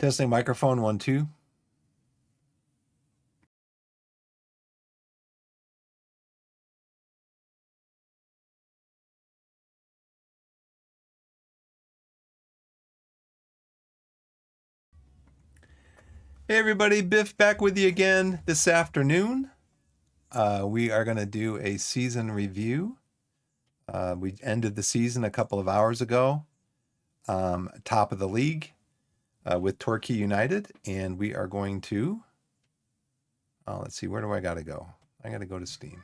Testing microphone 1, 2. Hey everybody, Biff back with you again this afternoon. We are going to do a season review. We ended the season a couple of hours ago, top of the league with Torquay United, and we are going to, let's see, where do I got to go? I got to go to Steam.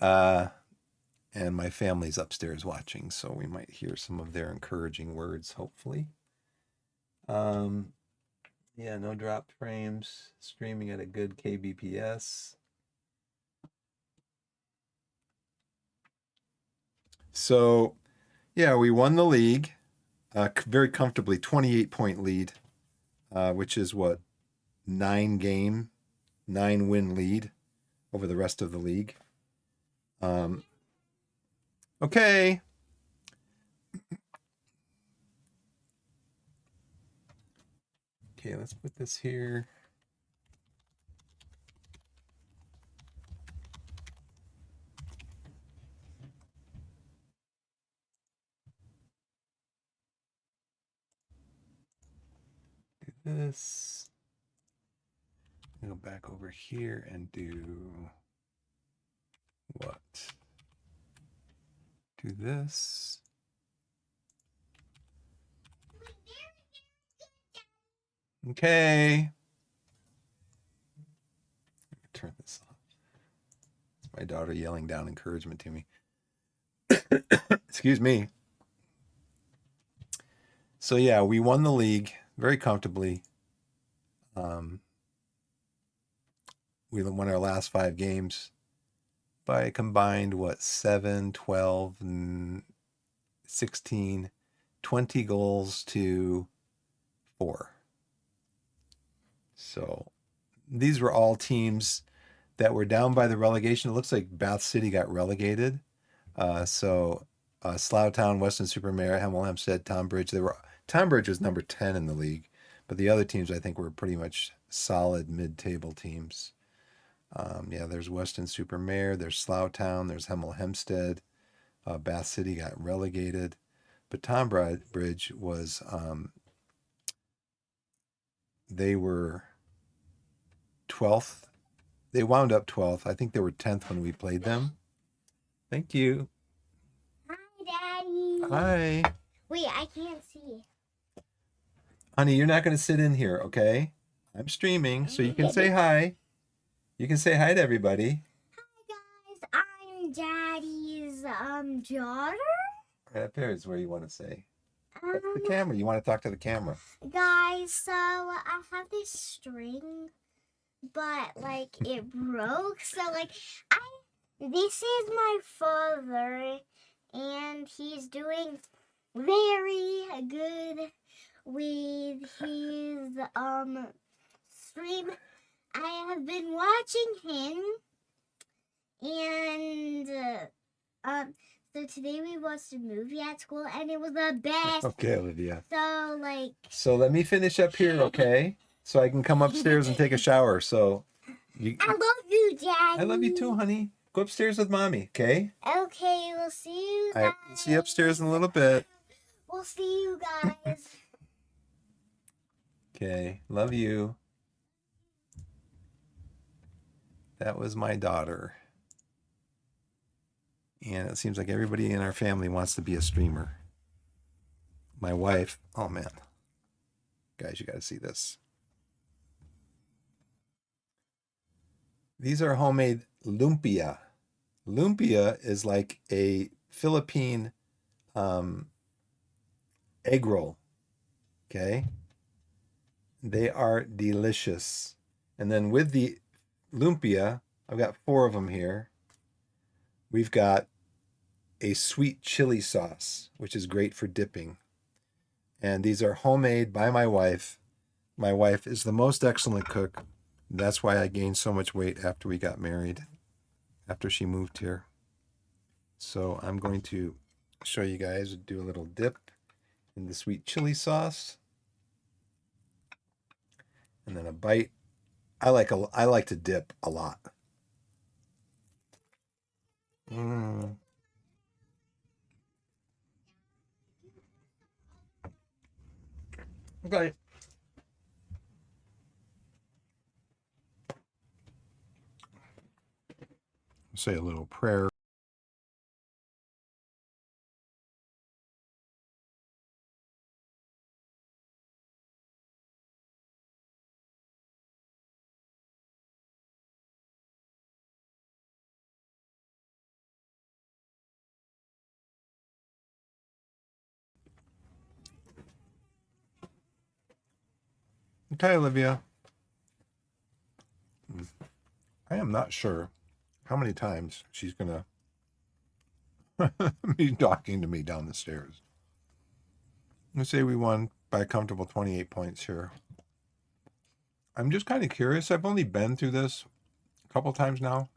And my family's upstairs watching, so we might hear some of their encouraging words, hopefully. Yeah, no dropped frames, streaming at a good kbps. So, yeah, we won the league very comfortably, 28-point lead, which is what, 9-win lead over the rest of the league. Okay. Okay, let's put this here. Do this. Go back over here and do what? Do this. Okay. Turn this off. It's my daughter yelling down encouragement to me. Excuse me. So yeah, we won the league very comfortably. We won our last 5 games by a combined, 7, 12, 16, 20 goals to 4. So these were all teams that were down by the relegation. It looks like Bath City got relegated. So Sloughtown, Weston-super-Mare, Hemel Hempstead, Tonbridge. Tonbridge was number 10 in the league, but the other teams I think were pretty much solid mid-table teams. Yeah, there's Weston-super-Mare, there's Sloughtown, there's Hemel Hempstead. Bath City got relegated, but Tonbridge was they were 12th. They wound up 12th. I think they were 10th when we played them. Thank you. Hi, Daddy. Hi. Wait, I can't see. Honey, you're not going to sit in here, okay? I'm streaming, so you can say hi. You can say hi to everybody. Hi, guys. I'm Daddy's daughter. Right up here is where you want to say. That's the camera. You want to talk to the camera. Guys, so I have this string, but like it broke. So like this is my father, and he's doing very good with his stream. I have been watching him, and so today we watched a movie at school, and it was the best. Okay, Olivia. So let me finish up here, okay? So I can come upstairs and take a shower. So I love you, Daddy. I love you too, honey. Go upstairs with Mommy, okay? Okay, we'll see you guys. All right, we'll see you upstairs in a little bit. We'll see you guys. Okay, love you. That was my daughter. And it seems like everybody in our family wants to be a streamer. My wife, oh man. Guys, you got to see this. These are homemade lumpia. Lumpia is like a Philippine egg roll. Okay? They are delicious. And then with the lumpia, I've got 4 of them here. We've got a sweet chili sauce, which is great for dipping. And these are homemade by my wife. My wife is the most excellent cook. That's why I gained so much weight after we got married, after she moved here. So I'm going to show you guys, do a little dip in the sweet chili sauce, and then a bite. I like to dip a lot. Mm. Okay. Say a little prayer. Okay, Olivia. I am not sure how many times she's gonna be talking to me down the stairs. Let's say we won by a comfortable 28 points here. I'm just kind of curious. I've only been through this a couple times now.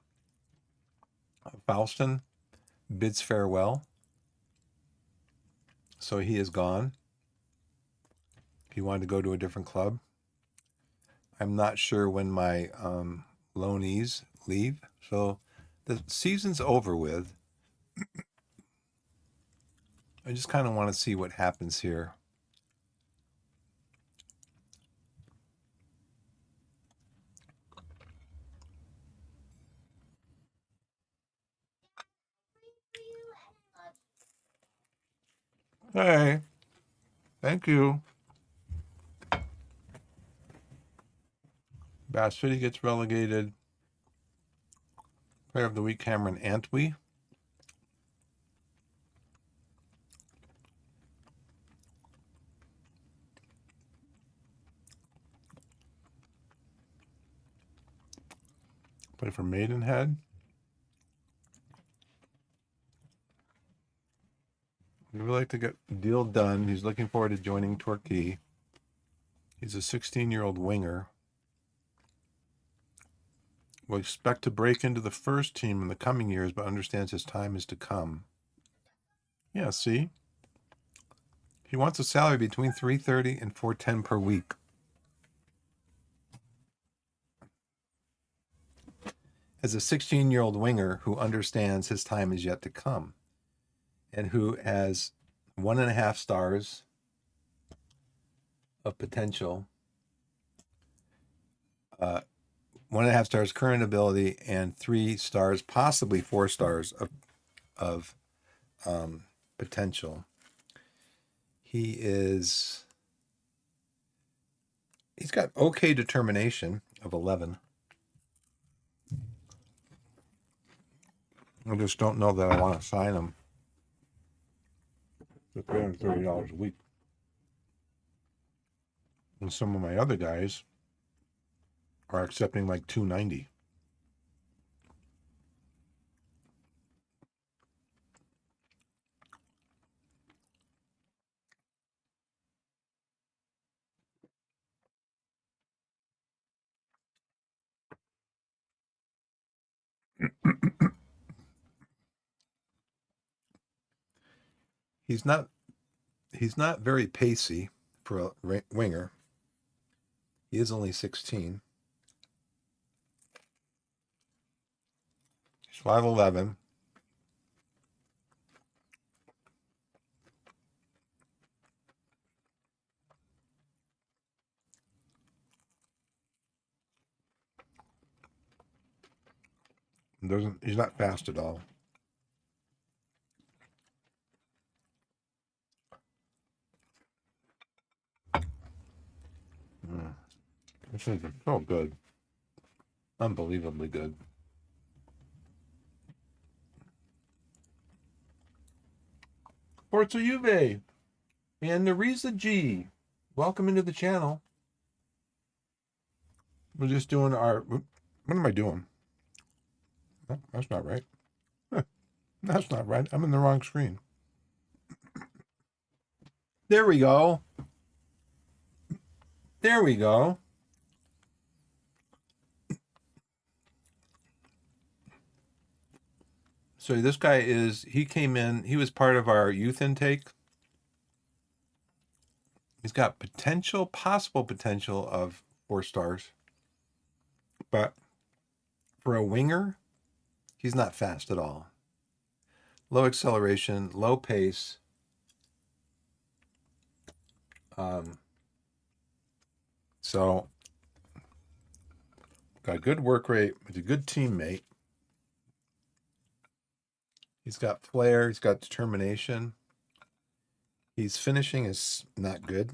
Falston bids farewell. So he is gone. He wanted to go to a different club. I'm not sure when my loanees leave. So the season's over with. I just kind of want to see what happens here. Hey, thank you. Bass City gets relegated. Player of the week, Cameron Antwi. Play for Maidenhead. He would like to get the deal done. He's looking forward to joining Torquay. He's a 16-year-old winger. Will expect to break into the first team in the coming years, but understands his time is to come. Yeah, see? He wants a salary between $330 and $410 per week. As a 16-year-old winger who understands his time is yet to come and who has 1.5 stars of potential, 1.5 stars current ability, and 3 stars, possibly 4 stars of potential. He's got okay determination of 11. I just don't know that I want to sign him for $330 a week. And some of my other guys are accepting like $290. He's not very pacey for a winger. He is only 16. He's 5'11". He's not fast at all. This is so good. Unbelievably good. Forza Juve and Nereza G. Welcome into the channel. We're just doing our... What am I doing? No, that's not right. That's not right. I'm in the wrong screen. There we go. There we go. So this guy he came in, he was part of our youth intake. He's got possible potential of 4 stars. But for a winger, he's not fast at all. Low acceleration, low pace. So got a good work rate. He's a good teammate. He's got flair. He's got determination. His finishing is not good.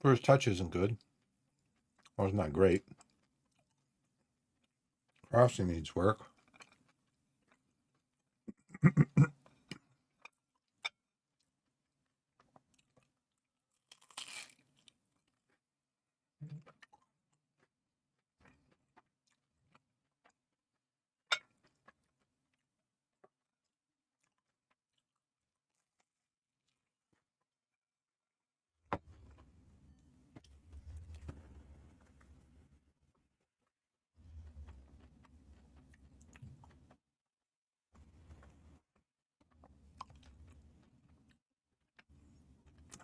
First touch isn't good. Well, it's not great. Crossing needs work.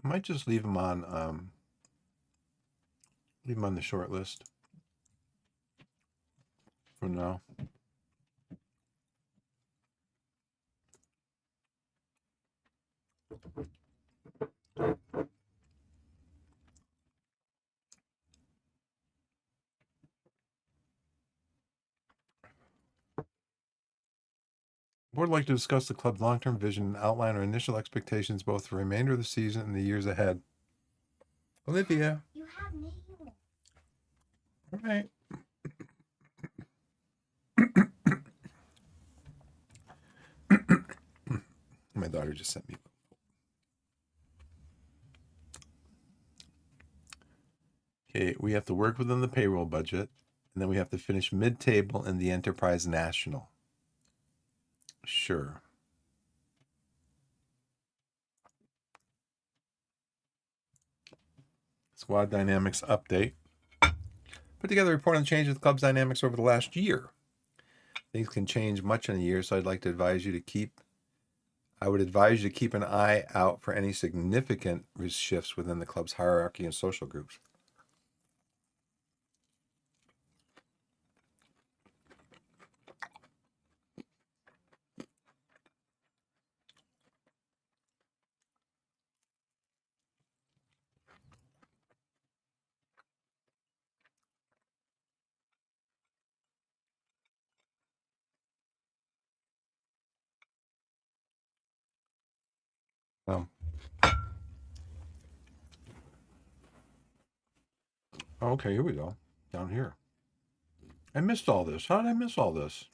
I might just leave him on the short list for now. Board would like to discuss the club's long-term vision and outline our initial expectations both for the remainder of the season and the years ahead. Olivia. You have nails. All right. My daughter just sent me. Okay, we have to work within the payroll budget, and then we have to finish mid-table in the Enterprise National. Sure. Squad dynamics update. Put together a report on the change of the club's dynamics over the last year. Things can change much in a year, so I would advise you to keep an eye out for any significant shifts within the club's hierarchy and social groups. Okay, here we go. Down here. I missed all this. How did I miss all this?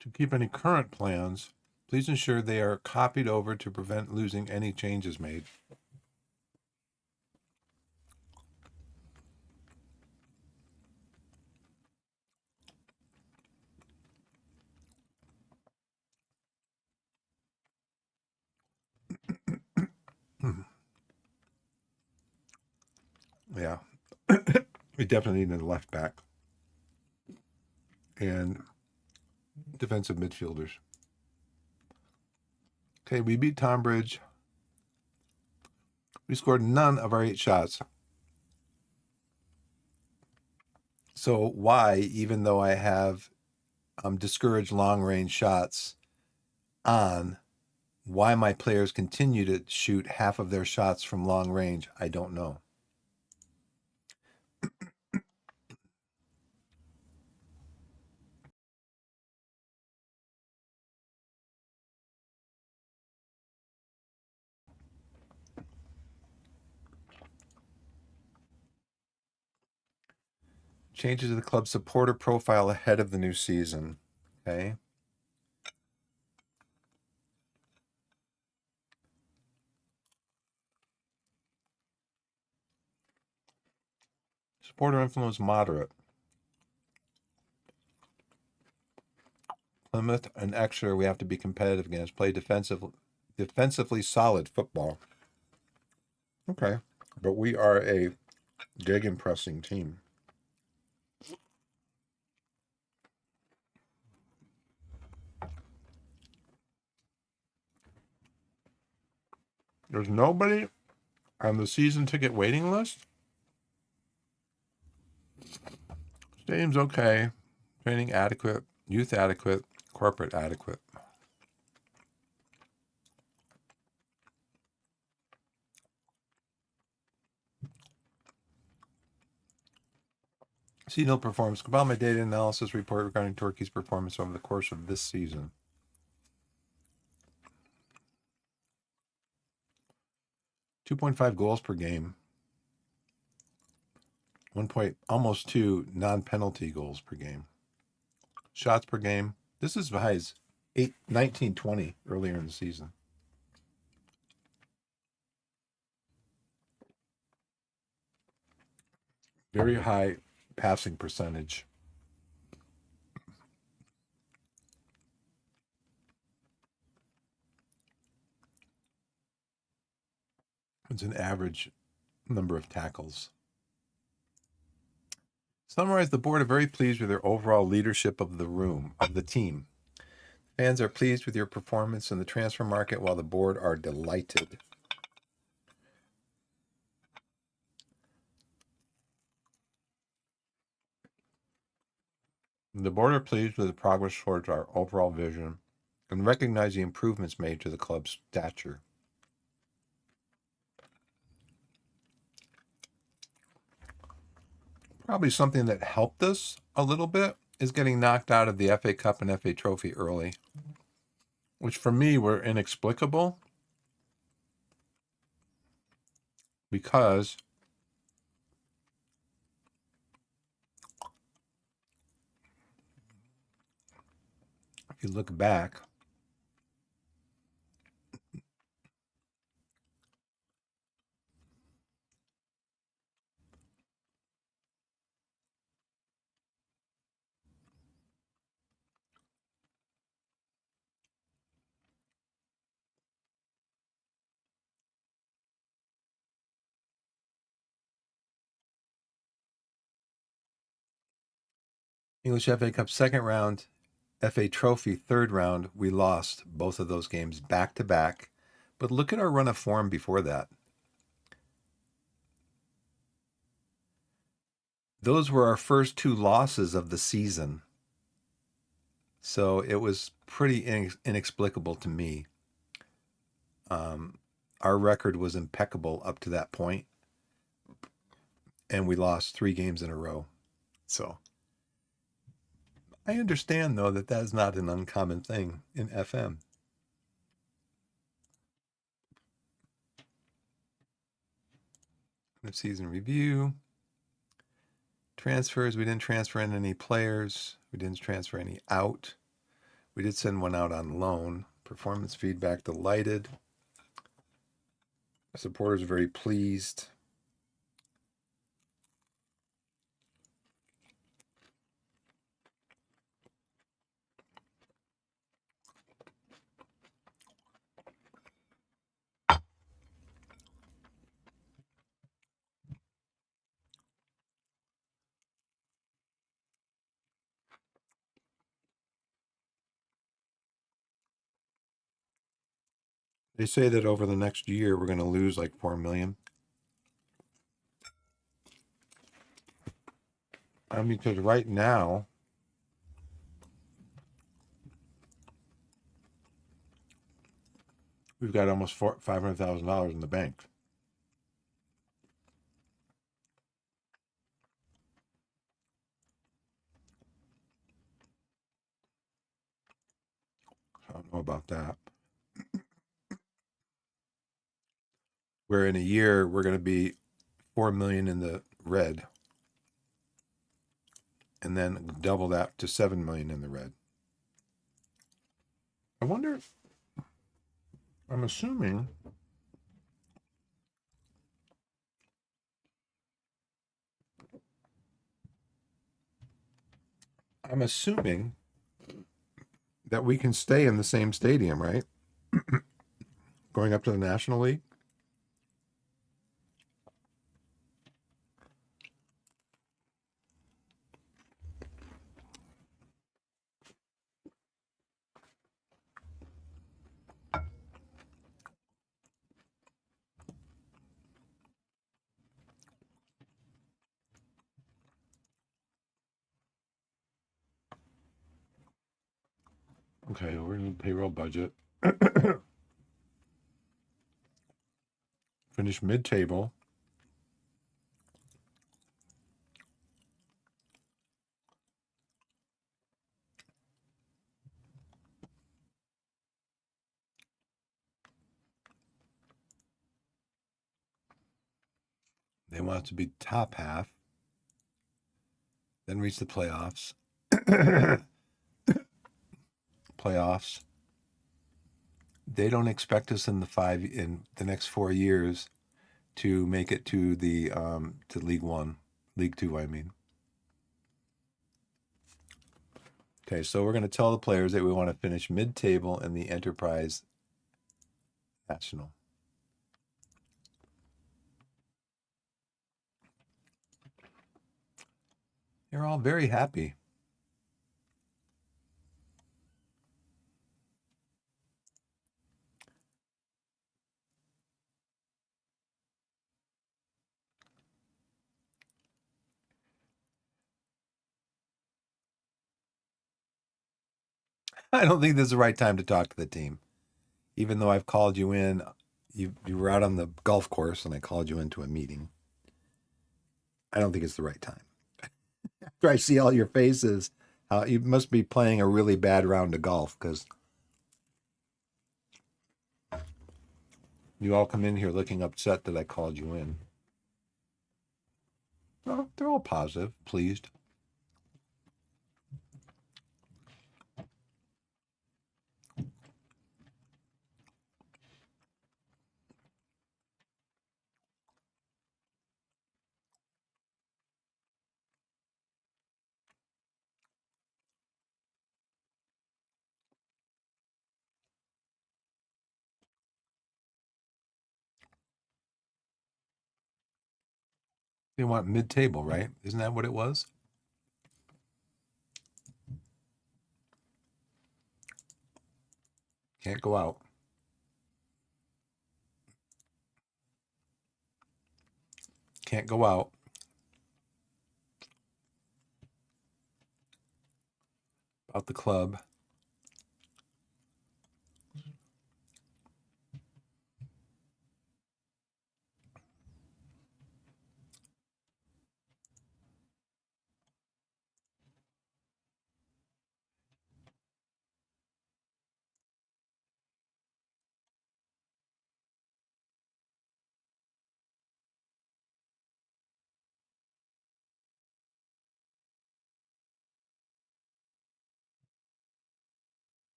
To keep any current plans, please ensure they are copied over to prevent losing any changes made. Yeah. We definitely need a left back and defensive midfielders. Okay, we beat Tonbridge. We scored none of our 8 shots. So why, even though I have discouraged long-range shots on, why my players continue to shoot half of their shots from long range, I don't know. Changes to the club supporter profile ahead of the new season. Okay. Supporter influence moderate. Plymouth and Exeter we have to be competitive against. Play defensively solid football. Okay. But we are a gegenpressing team. There's nobody on the season ticket waiting list. Stadium's okay. Training adequate. Youth adequate. Corporate adequate. Seasonal performance. Compile my data analysis report regarding Torquay's performance over the course of this season. 2.5 goals per game. 1 point, almost 2 non-penalty goals per game. Shots per game. This is as high as 19, 20 earlier in the season. Very high passing percentage. It's an average number of tackles. Summarize, the board are very pleased with their overall leadership of the team. Fans are pleased with your performance in the transfer market, while the board are delighted. The board are pleased with the progress towards our overall vision and recognize the improvements made to the club's stature. Probably something that helped us a little bit is getting knocked out of the FA Cup and FA Trophy early, which for me were inexplicable because if you look back, English FA Cup second round, FA Trophy third round, we lost both of those games back to back. But look at our run of form before that. Those were our first 2 losses of the season. So it was pretty inexplicable to me. Our record was impeccable up to that point, and we lost 3 games in a row. So I understand, though, that is not an uncommon thing in FM. Season review. Transfers, we didn't transfer in any players. We didn't transfer any out. We did send one out on loan. Performance feedback, delighted. Supporters are very pleased. They say that over the next year, we're going to lose like 4 million. I mean, because right now, we've got almost $500,000 in the bank. I don't know about that. Where in a year, we're going to be 4 million in the red, and then double that to 7 million in the red. I wonder, I'm assuming that we can stay in the same stadium, right? Going up to the National League. Okay, we're in the payroll budget. Finish mid-table. They want it to be top half. Then reach the playoffs. Playoffs. They don't expect us in the next 4 years to make it to the to League One, League Two, I mean. Okay, so we're going to tell the players that we want to finish mid-table in the Enterprise National. They're all very happy. I don't think this is the right time to talk to the team. Even though I've called you in, you were out on the golf course and I called you into a meeting. I don't think it's the right time. After I see all your faces, you must be playing a really bad round of golf because you all come in here looking upset that I called you in. Well, they're all positive, pleased. They want mid-table, right? Isn't that what it was? Can't go out. Can't go out. About the club.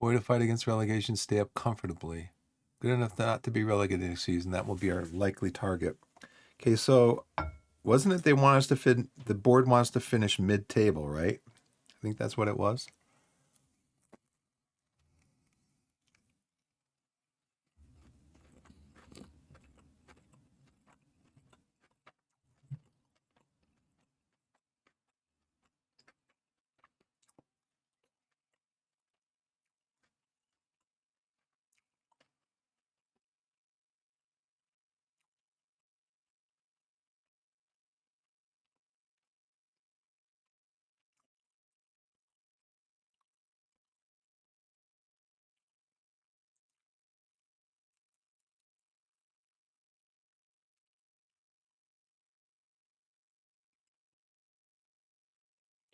Boy to fight against relegation, stay up comfortably. Good enough not to be relegated next season. That will be our likely target. Okay, so wasn't it they want us to the board wants to finish mid-table, right? I think that's what it was.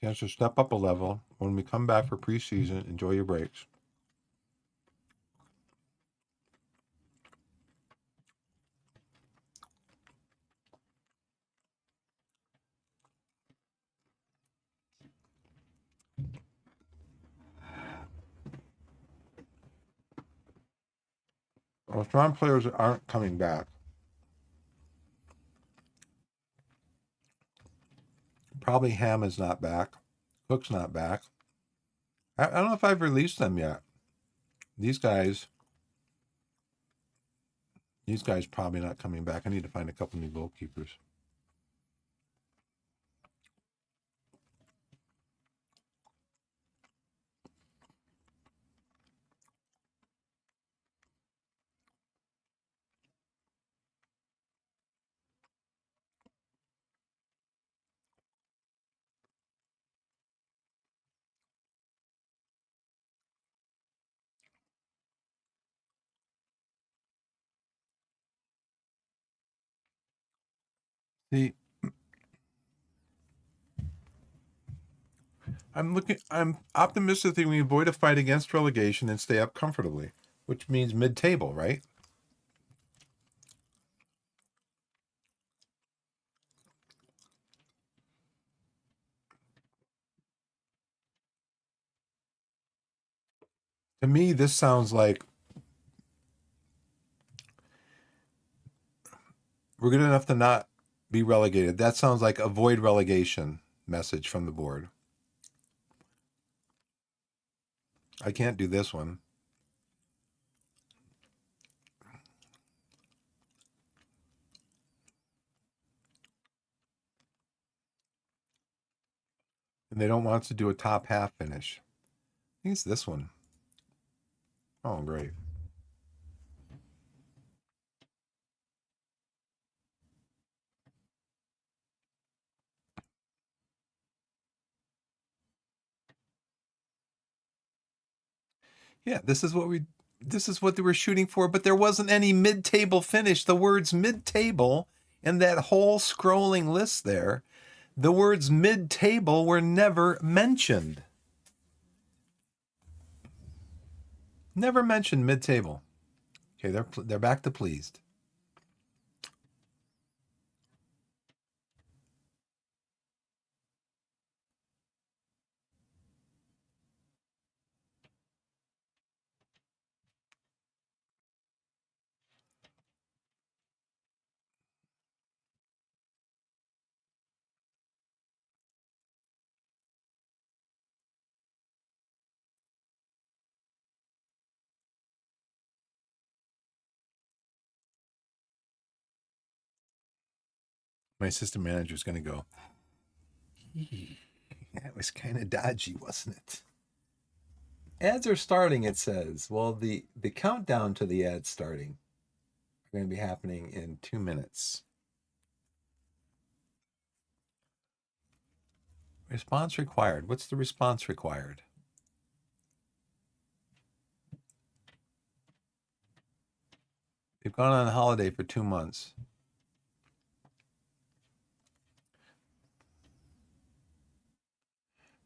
Chance to step up a level. When we come back for preseason, enjoy your breaks. Well, strong players aren't coming back. Probably Ham is not back. Cook's not back. I don't know if I've released them yet. These guys probably not coming back. I need to find a couple new goalkeepers. See, I'm optimistic that we avoid a fight against relegation and stay up comfortably, which means mid-table, right? To me, this sounds like we're good enough to not be relegated. That sounds like avoid relegation message from the board. I can't do this one. And they don't want us to do a top half finish. I think it's this one. Oh, great. Yeah, this is what they were shooting for, but there wasn't any mid-table finish. The words mid-table and that whole scrolling list there, the words mid-table were never mentioned. Never mentioned mid-table. Okay, they're back to pleased. My assistant manager is going to go, that was kind of dodgy, wasn't it? Ads are starting, it says. Well, the countdown to the ads starting are going to be happening in 2 minutes. Response required. What's the response required? They've gone on holiday for 2 months.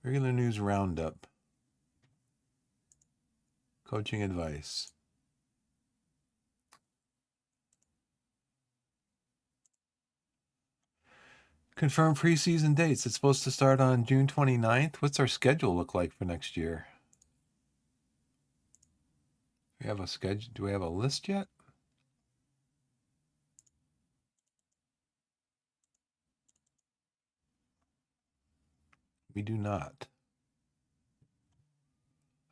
Regular news roundup. Coaching advice. Confirm preseason dates. It's supposed to start on June 29th. What's our schedule look like for next year? We have a schedule. Do we have a list yet? We do not.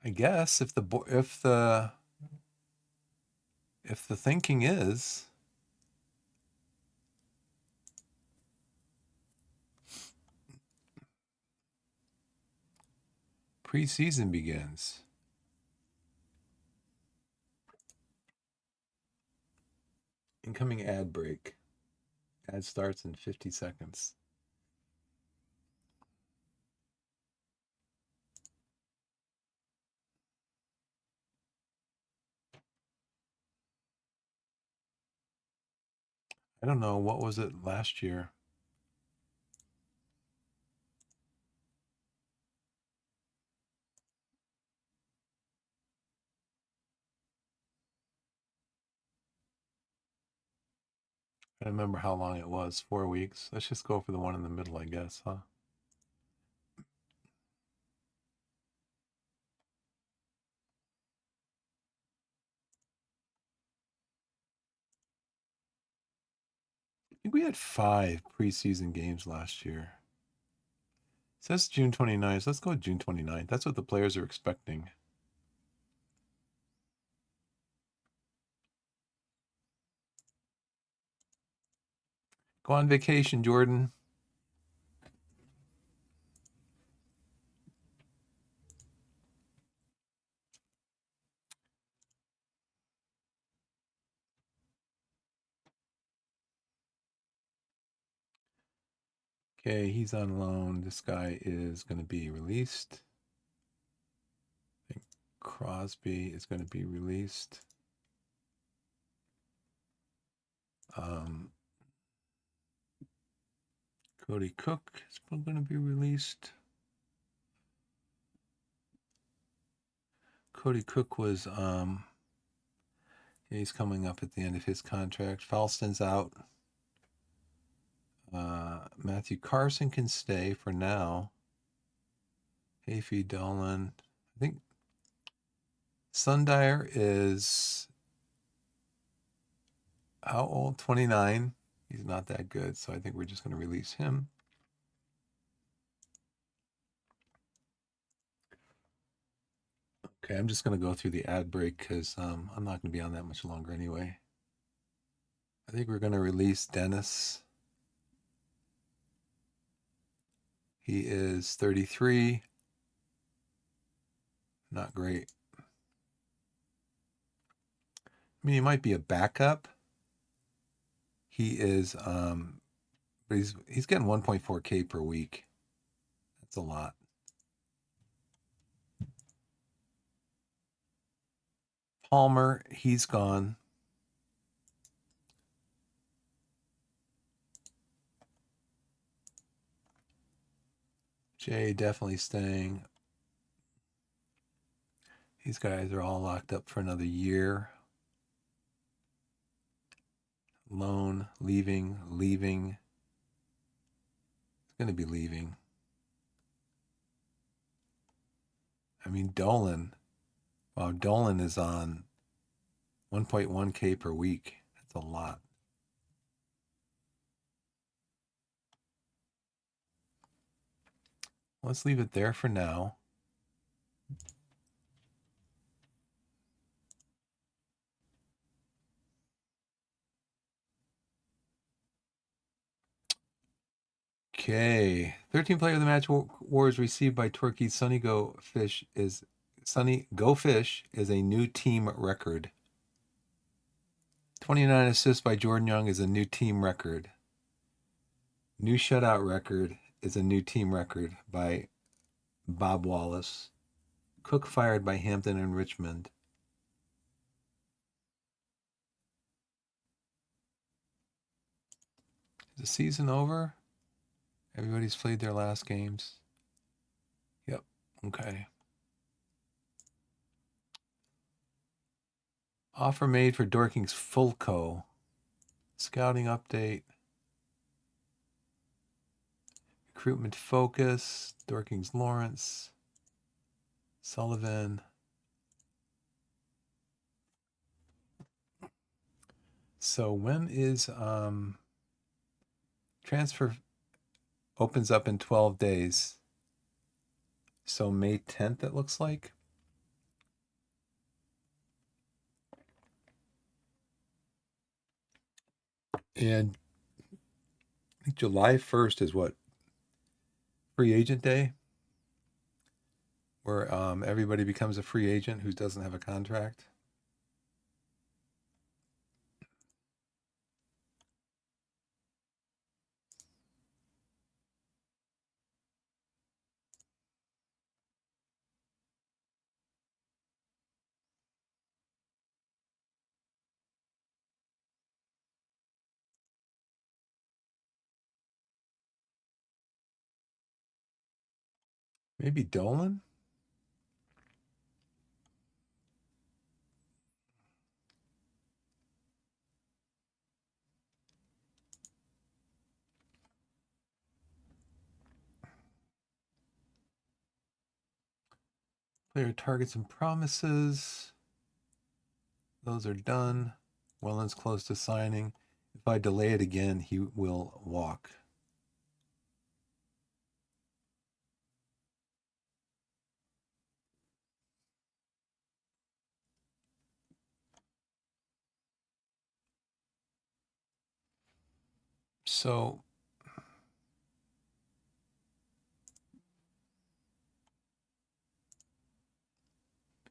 I guess if the thinking is preseason begins. Incoming ad break. Ad starts in 50 seconds. I don't know. What was it last year? I don't remember how long it was. 4 weeks. Let's just go for the one in the middle, I guess, huh? think we had 5 preseason games last year. It says June 29th. Let's go with June 29th. That's what the players are expecting. Go on vacation, Jordan. Okay, he's on loan. This guy is going to be released. I think Crosby is going to be released. Cody Cook is going to be released. Cody Cook was he's coming up at the end of his contract. Falston's out. Matthew Carson can stay for now. Hayfie Dolan. I think Sundyer is how old? 29. He's not that good, so I think we're just going to release him. Okay, I'm just going to go through the ad break because I'm not going to be on that much longer anyway. I think we're going to release Dennis. He is 33. Not great. I mean, he might be a backup. He is, but he's getting 1.4K per week. That's a lot. Palmer, he's gone. Jay definitely staying. These guys are all locked up for another year. Loan, leaving. It's going to be leaving. I mean, Dolan. Wow, Dolan is on 1.1K per week. That's a lot. Let's leave it there for now. Okay. 13 player of the match awards received by Torquay Sunny Go Fish is a new team record. 29 assists by Jordan Young is a new team record. New shutout record is a new team record by Bob Wallace. Cook fired by Hampton and Richmond. Is the season over? Everybody's played their last games. Yep. Okay. Offer made for Dorking's Fulco. Scouting update. Recruitment focus. Dorking's Lawrence. Sullivan. So when is transfer opens up in 12 days? So May 10th, it looks like. And I think July 1st is what? Free agent day? Where everybody becomes a free agent who doesn't have a contract. Maybe Dolan? Player targets and promises. Those are done. Welland's close to signing. If I delay it again, he will walk. So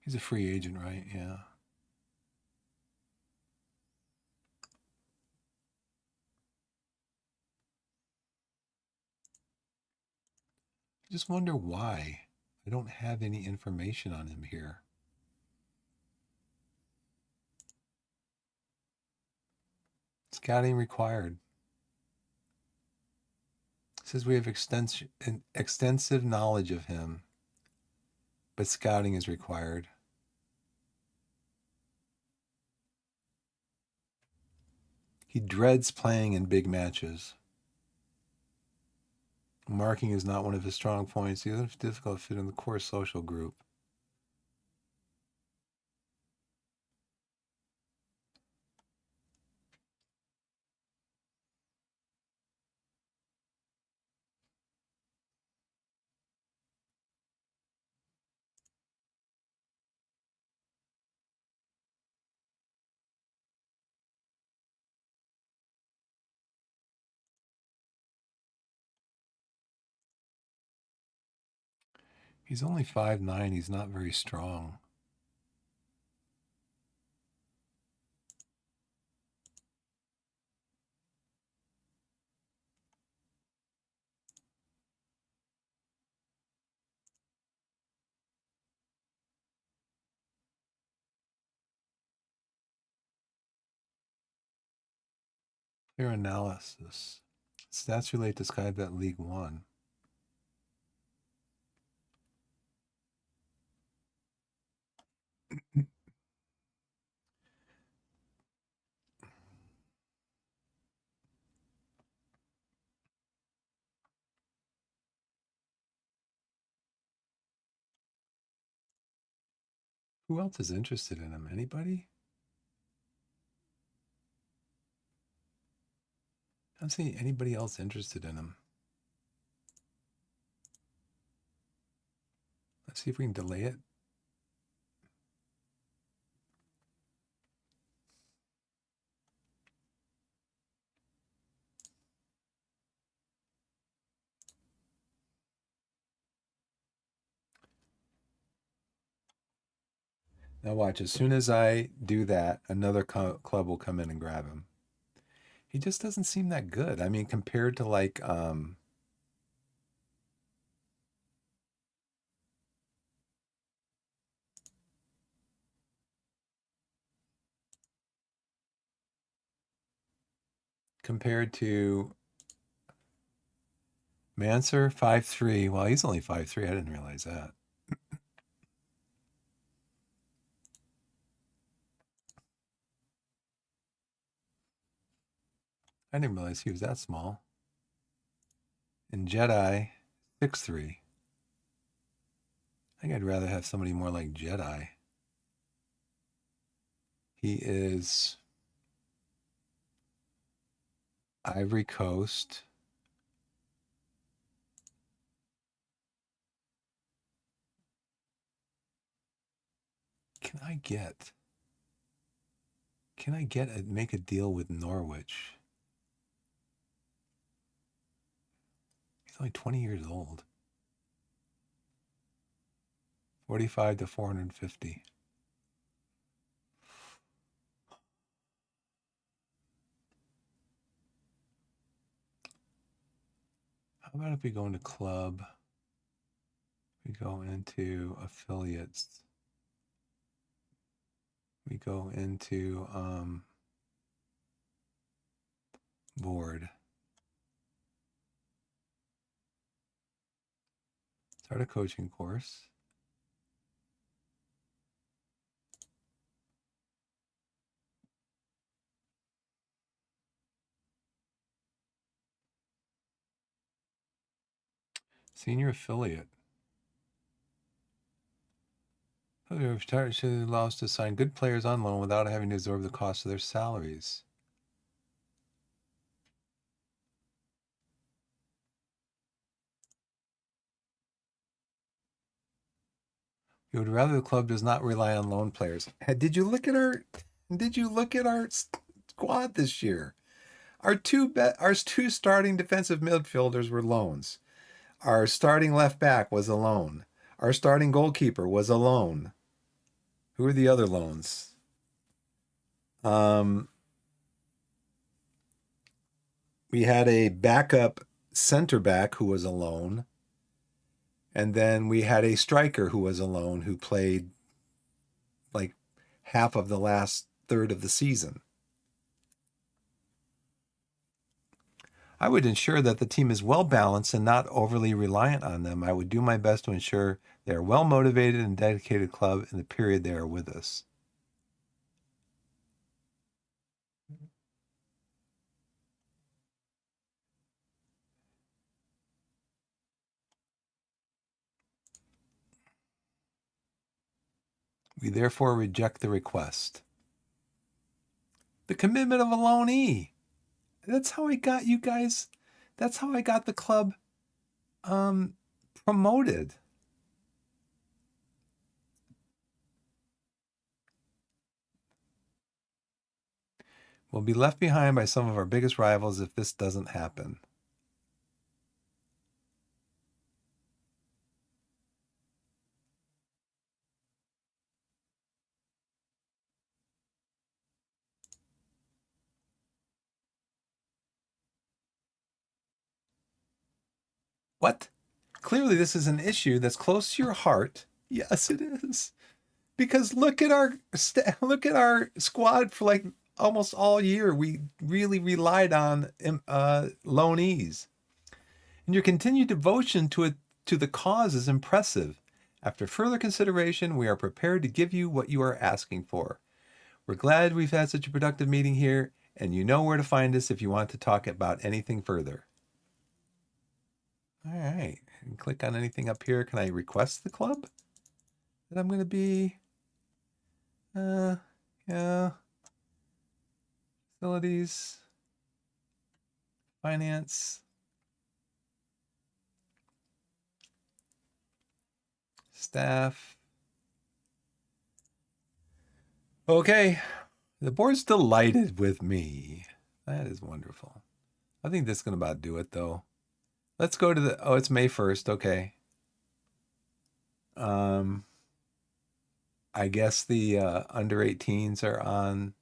he's a free agent, right? Yeah. I just wonder why. I don't have any information on him here. Scouting required. It says we have extensive knowledge of him, but scouting is required. He dreads playing in big matches. Marking is not one of his strong points. He is difficult to fit in the core social group. He's only 5'9". He's not very strong. Player analysis. Stats relate to SkyBet League One. Who else is interested in him? Anybody? I don't see anybody else interested in him. Let's see if we can delay it. Now watch, as soon as I do that, another club will come in and grab him. He just doesn't seem that good. I mean, compared to like compared to Manser 5'3". Well, he's only 5'3". I didn't realize that. I didn't realize he was that small. And Jedi 6'3". I think I'd rather have somebody more like Jedi. He is Ivory Coast. Can I make a deal with Norwich? He's only 20 years old. 45 to 450. How about if we go into club? We go into affiliates. We go into board. Start a coaching course. Senior affiliate. Should allow us to sign good players on loan without having to absorb the cost of their salaries. You would rather the club does not rely on loan players. Did you look at our? Did you look at our squad this year? Our two starting defensive midfielders were loans. Our starting left back was a loan. Our starting goalkeeper was a loan. Who are the other loans? We had a backup center back who was a loan. And then we had a striker who was a loan who played like half of the last third of the season. I would ensure that the team is well balanced and not overly reliant on them. I would do my best to ensure they are well motivated and dedicated club in the period they are with us. We therefore reject the request. The commitment of a loanee. That's how I got you guys. That's how I got the club promoted. We'll be left behind by some of our biggest rivals if this doesn't happen. What? Clearly, this is an issue that's close to your heart. Yes, it is. Because look at our squad for like almost all year. We really relied on loanees, and your continued devotion to the cause is impressive. After further consideration, we are prepared to give you what you are asking for. We're glad we've had such a productive meeting here, and you know where to find us if you want to talk about anything further. All right. And click on anything up here. Can I request the club that I'm going to be? Yeah. Facilities. Finance. Staff. Okay. The board's delighted with me. That is wonderful. I think this is going to about do it, though. Let's go to the... Oh, it's May 1st. Okay. I guess the under 18s are on.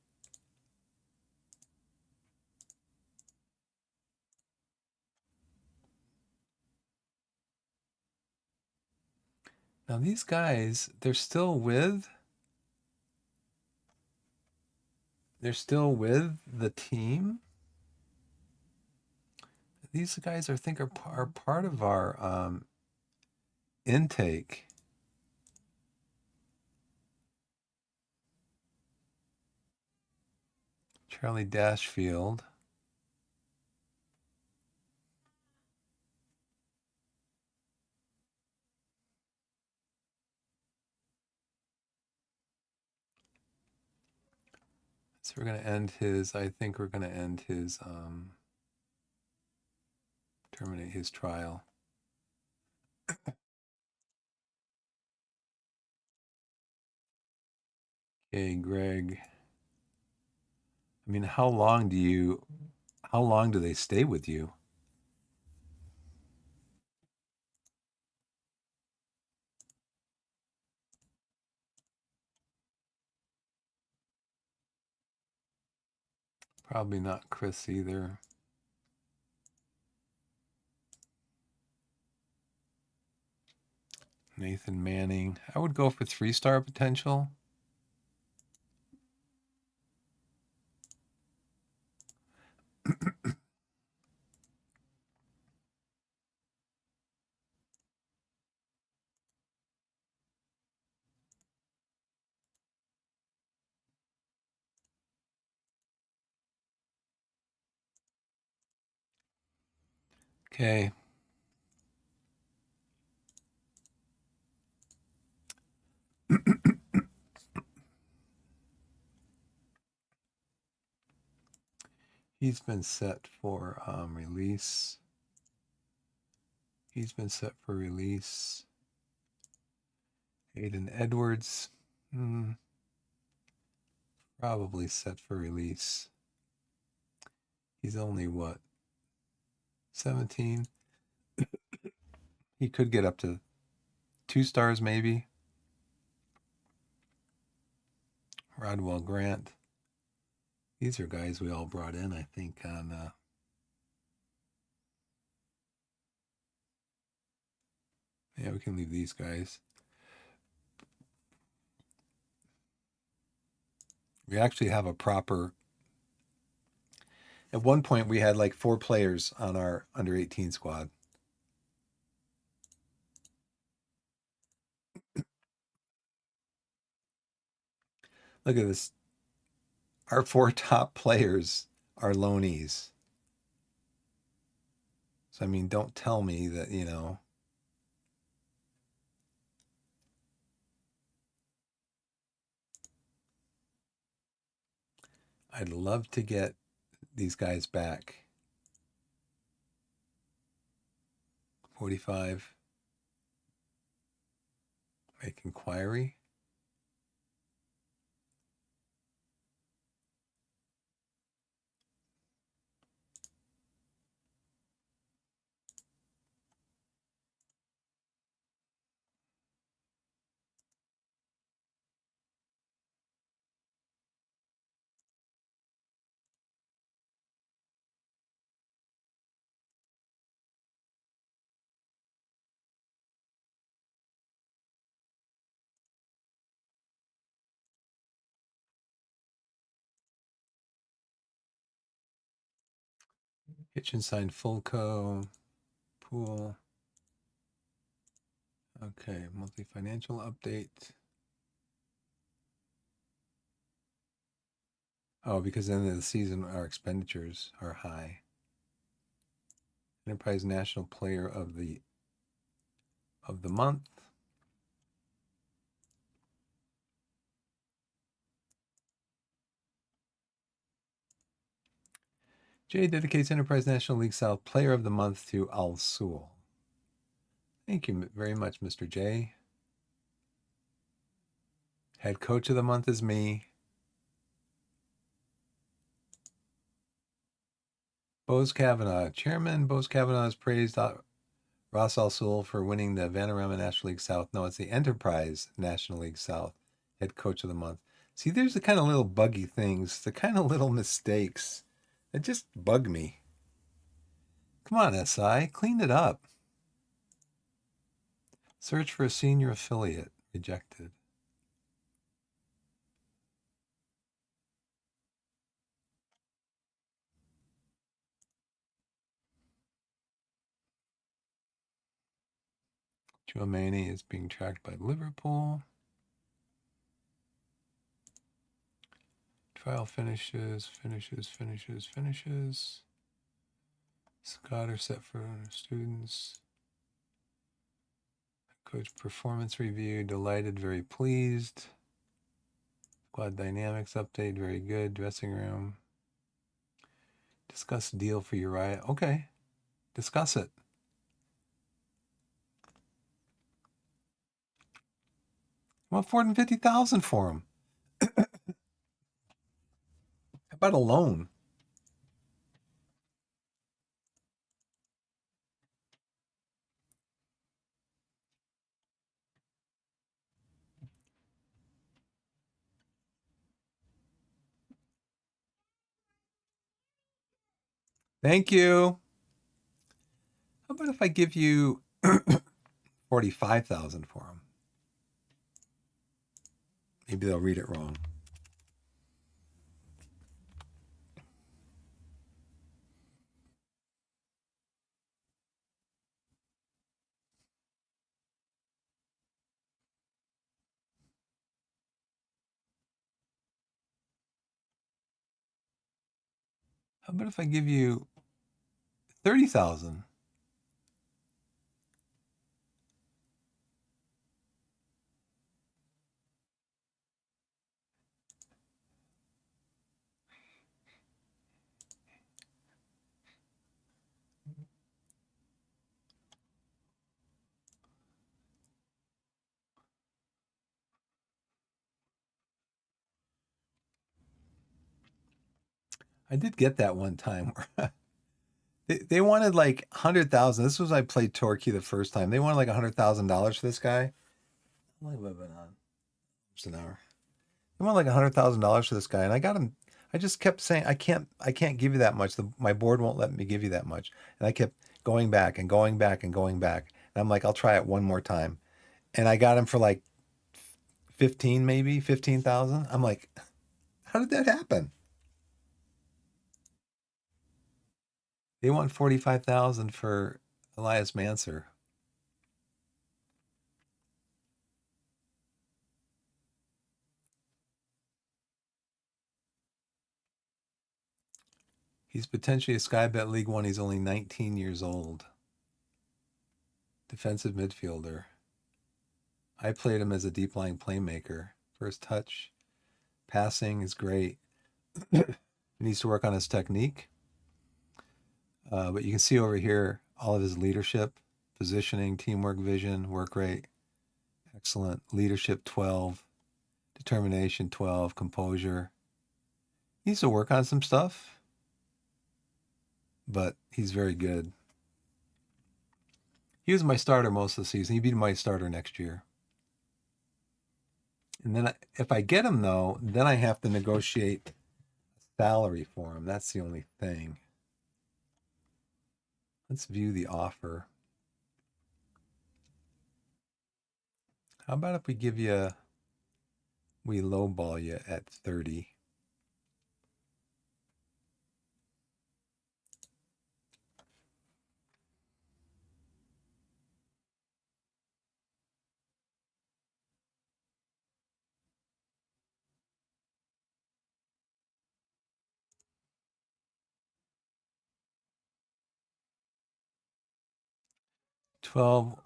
Now these guys, they're still with the team. These guys I think are part of our intake. Charlie Dashfield. So we're going to end his, I think we're going to end his, terminate his trial. Okay, Greg. I mean, how long do they stay with you? Probably not Chris either. Nathan Manning. I would go for 3-star potential. Okay. He's been set for release. He's been set for release Aiden Edwards, probably set for release. He's only what, 17? He could get up to 2 stars maybe. Rodwell Grant. These are guys we all brought in, I think, on yeah, we can leave these guys. We actually have a proper. At one point, we had like 4 players on our under 18 squad. Look at this. Our 4 top players are loanees. So, I mean, don't tell me that, I'd love to get these guys back. 45. Make inquiry. Kitchen sign Fulco. Pool. Okay, monthly financial update. Oh, because in the season our expenditures are high. Enterprise National Player of the Month. Jay dedicates Enterprise National League South Player of the Month to Al Sul. Thank you very much, Mr. J. Head Coach of the Month is me. Bose Kavanaugh. Chairman Bose Kavanaugh has praised Ross Al Sul for winning the Vanarama National League South. No, it's the Enterprise National League South. Head Coach of the Month. See, there's the kind of little buggy things, the kind of little mistakes that just bug me. Come on, SI, clean it up. Search for a senior affiliate. Rejected. Chouamani is being tracked by Liverpool. Trial finishes. Scott are set for students. Coach performance review. Delighted, very pleased. Squad dynamics update, very good. Dressing room. Discuss deal for Uriah. Okay, discuss it. I want $450,000 for him. How about a loan? Thank you. How about if I give you 45,000 for him? Maybe they'll read it wrong. How about if I give you 30,000? I did get that one time. They wanted like 100,000. This was I played Torquay the first time. They wanted like $100,000 for this guy. How long have I been on? Just an hour. They wanted like $100,000 for this guy, and I got him. I just kept saying, I can't give you that much. My board won't let me give you that much. And I kept going back and going back and going back. And I'm like, I'll try it one more time. And I got him for like 15, maybe 15,000. I'm like, how did that happen? They want 45,000 for Elias Manser. He's potentially a Sky Bet League One. He's only 19 years old. Defensive midfielder. I played him as a deep lying playmaker. First touch, passing is great. He needs to work on his technique. But you can see over here all of his leadership, positioning, teamwork, vision, work rate. Excellent. Leadership 12, determination 12, composure. He needs to work on some stuff, but he's very good. He was my starter most of the season. He'd be my starter next year. And then if I get him, though, then I have to negotiate a salary for him. That's the only thing. Let's view the offer. How about if we lowball you at 30?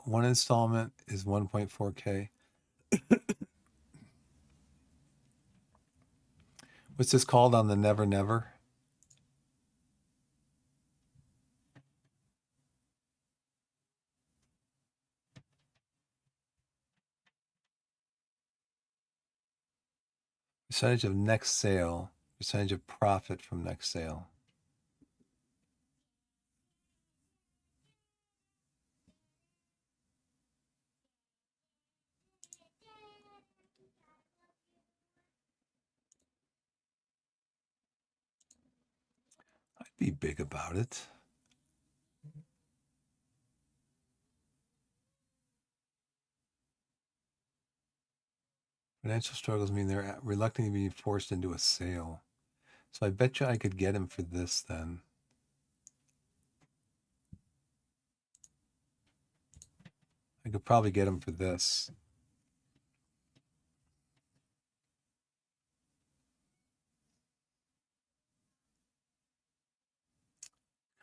One installment is 1.4K. What's this called on the Never Never? Percentage of next sale, percentage of profit from next sale. I'd be big about it. Financial struggles mean they're reluctant to be forced into a sale. So I bet you I could get him for this then. I could probably get him for this.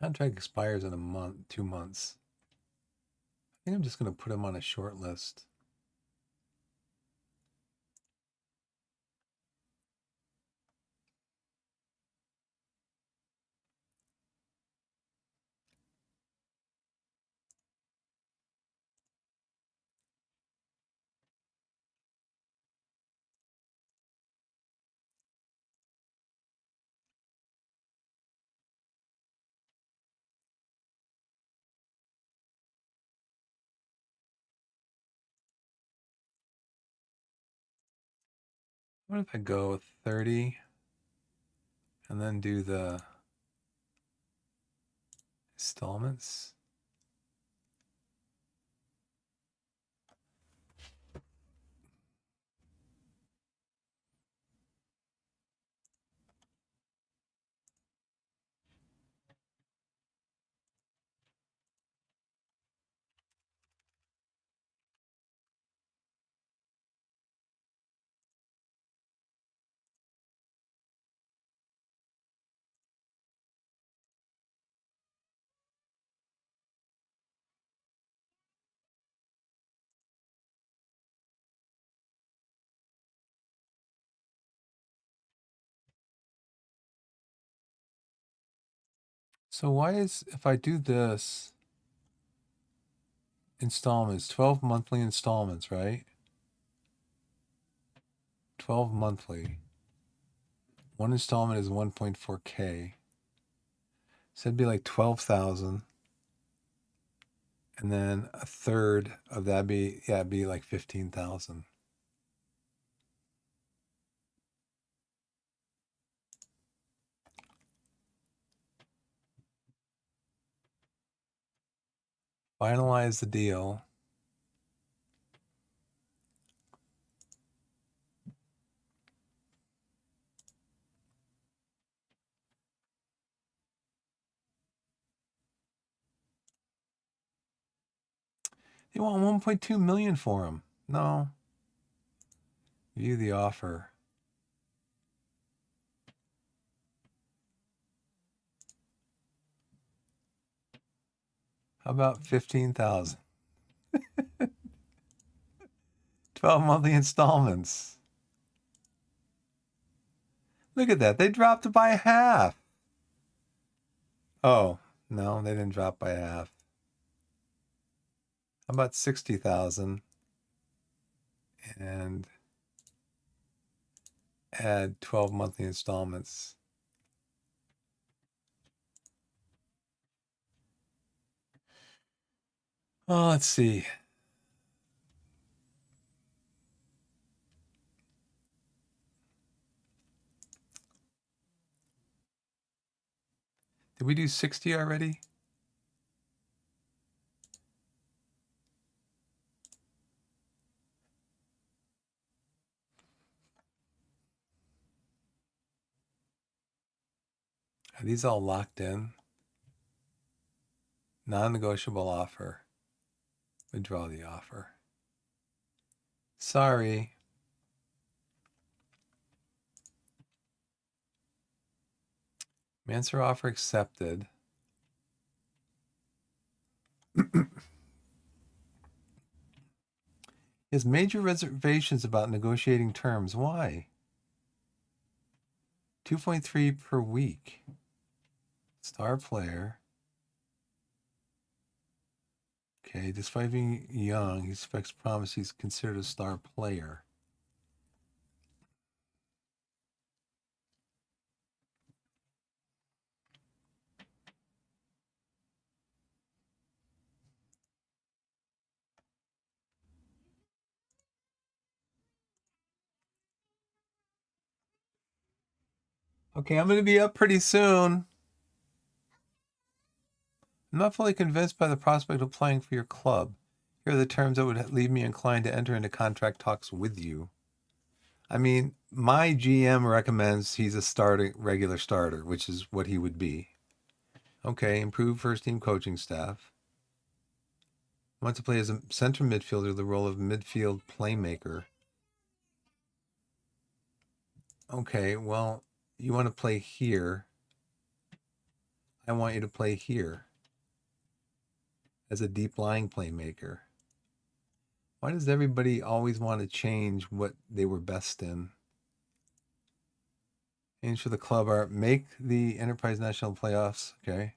Contract expires in a month, 2 months. I think I'm just going to put him on a short list. What if I go with 30 and then do the installments? So why is, if I do this, installments, 12 monthly installments, right? 12 monthly. One installment is 1.4K. So it'd be like 12,000. And then a third of that it'd be like 15,000. Finalize the deal. They want 1.2 million for him. No. View the offer. How about 15,000? 12 monthly installments. Look at that. They dropped it by half. Oh, no, they didn't drop by half. How about 60,000? And add 12 monthly installments. Oh, let's see. Did we do 60 already? Are these all locked in? Non-negotiable offer. Withdraw the offer. Sorry. Answer offer accepted. He has major reservations about negotiating terms. Why? 2.3 per week. Star player. Okay, despite being young, he expects promise he's considered a star player. Okay, I'm going to be up pretty soon. I'm not fully convinced by the prospect of playing for your club. Here are the terms that would leave me inclined to enter into contract talks with you. I mean, my GM recommends he's a regular starter, which is what he would be. Okay, improve first team coaching staff. Wants to play as a center midfielder, the role of midfield playmaker. Okay, well, you want to play here. I want you to play here as a deep lying playmaker. Why does everybody always want to change what they were best in? Aims for the club are make the Enterprise National Playoffs. Okay.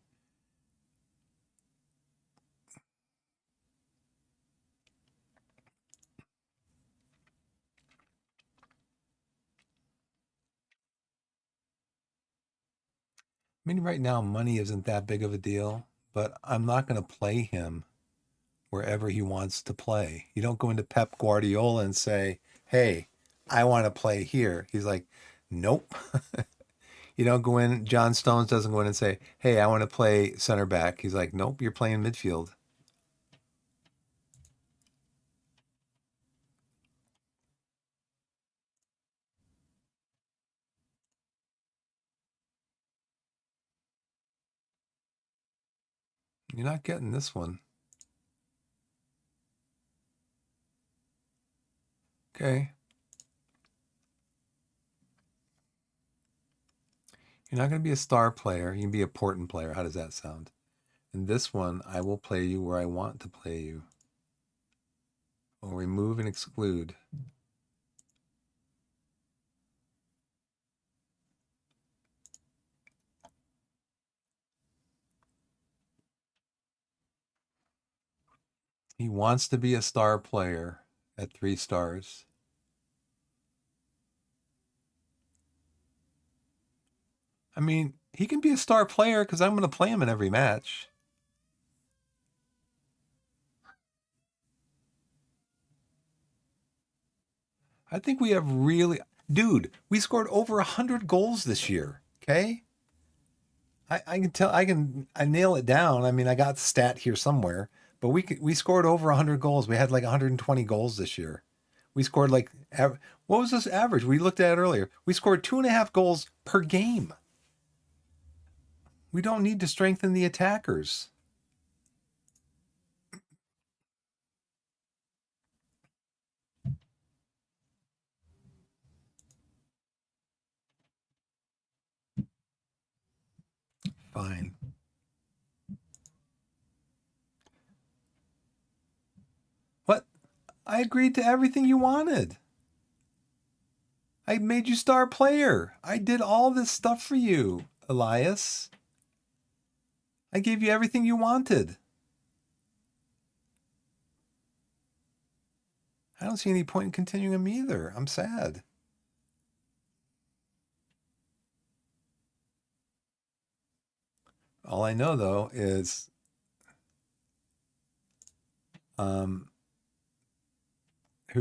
I mean, right now, money isn't that big of a deal, but I'm not going to play him wherever he wants to play. You don't go into Pep Guardiola and say, hey, I want to play here. He's like, nope. You don't go in, John Stones doesn't go in and say, hey, I want to play center back. He's like, nope, you're playing midfield. You're not getting this one. Okay. You're not going to be a star player. You can be a important player. How does that sound? In this one, I will play you where I want to play you. Or remove and exclude. He wants to be a star player at 3 stars. I mean, he can be a star player because I'm going to play him in every match. I think we have really, dude. We scored over 100 goals this year. Okay, I can tell. I nail it down. I mean, I got the stat here somewhere, but we scored over 100 goals. We had like 120 goals this year. We scored like what was this average? We looked at it earlier. We scored 2.5 goals per game. We don't need to strengthen the attackers. Fine. What? I agreed to everything you wanted. I made you star player. I did all this stuff for you, Elias. I gave you everything you wanted. I don't see any point in continuing him either. I'm sad. All I know though is who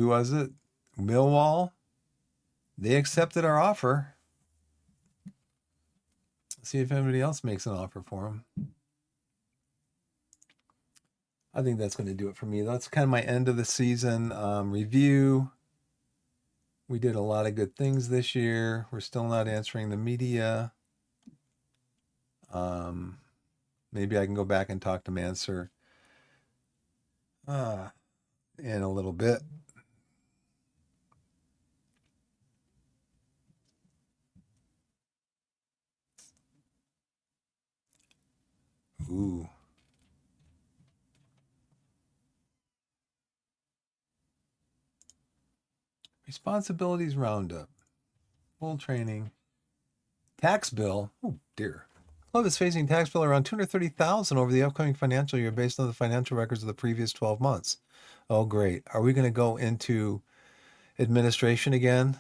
was it? Millwall. They accepted our offer. Let's see if anybody else makes an offer for him. I think that's going to do it for me. That's kind of my end of the season review. We did a lot of good things this year. We're still not answering the media. Maybe I can go back and talk to Mansur in a little bit. Ooh. Responsibilities roundup. Full training. Tax bill. Oh dear. Club is facing tax bill around $230,000 over the upcoming financial year based on the financial records of the previous 12 months. Oh great. Are we going to go into administration again?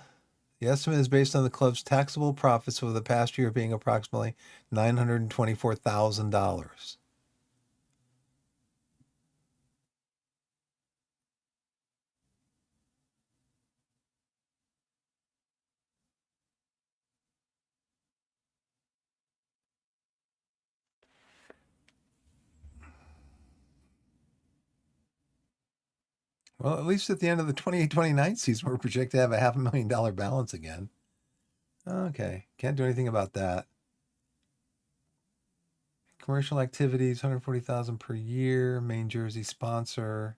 The estimate is based on the club's taxable profits over the past year being approximately $924,000. Well, at least at the end of the 28-29 season, we're projected to have a $500,000 balance again. Okay, can't do anything about that. Commercial activities, 140,000 per year. Main jersey sponsor.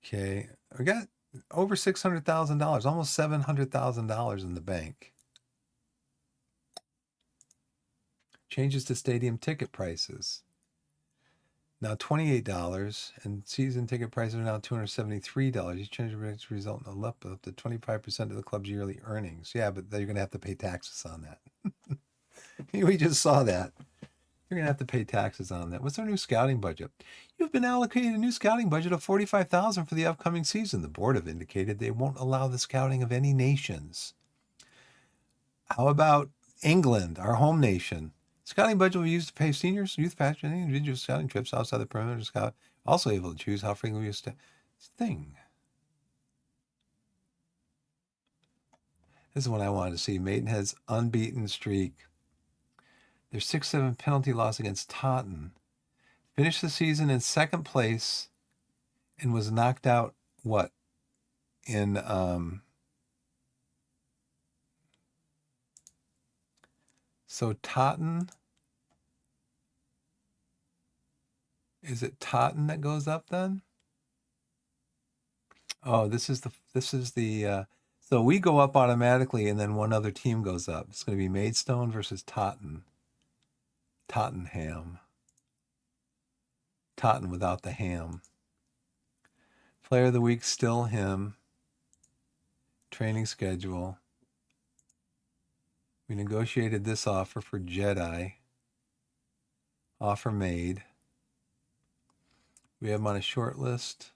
Okay, we got over $600,000, almost $700,000 in the bank. Changes to stadium ticket prices. Now $28, and season ticket prices are now $273. These changes result in a up to 25% of the club's yearly earnings. Yeah, but they're going to have to pay taxes on that. We just saw that. You're going to have to pay taxes on that. What's our new scouting budget? You've been allocated a new scouting budget of $45,000 for the upcoming season. The board have indicated they won't allow the scouting of any nations. How about England, our home nation? Scouting budget will be used to pay seniors, youth passion, and individual scouting trips outside the perimeter. Scout also able to choose how frequently you thing. This is what I wanted to see. Maidenhead's unbeaten streak. Their 6-7 penalty loss against Taunton. Finished the season in second place and was knocked out, what? In so Taunton. Is it Taunton that goes up then? Oh, this is the so we go up automatically and then one other team goes up. It's going to be Maidstone versus Taunton. Tottenham. Taunton without the ham. Player of the week still him. Training schedule. We negotiated this offer for Jedi. Offer made. We have him on a short list.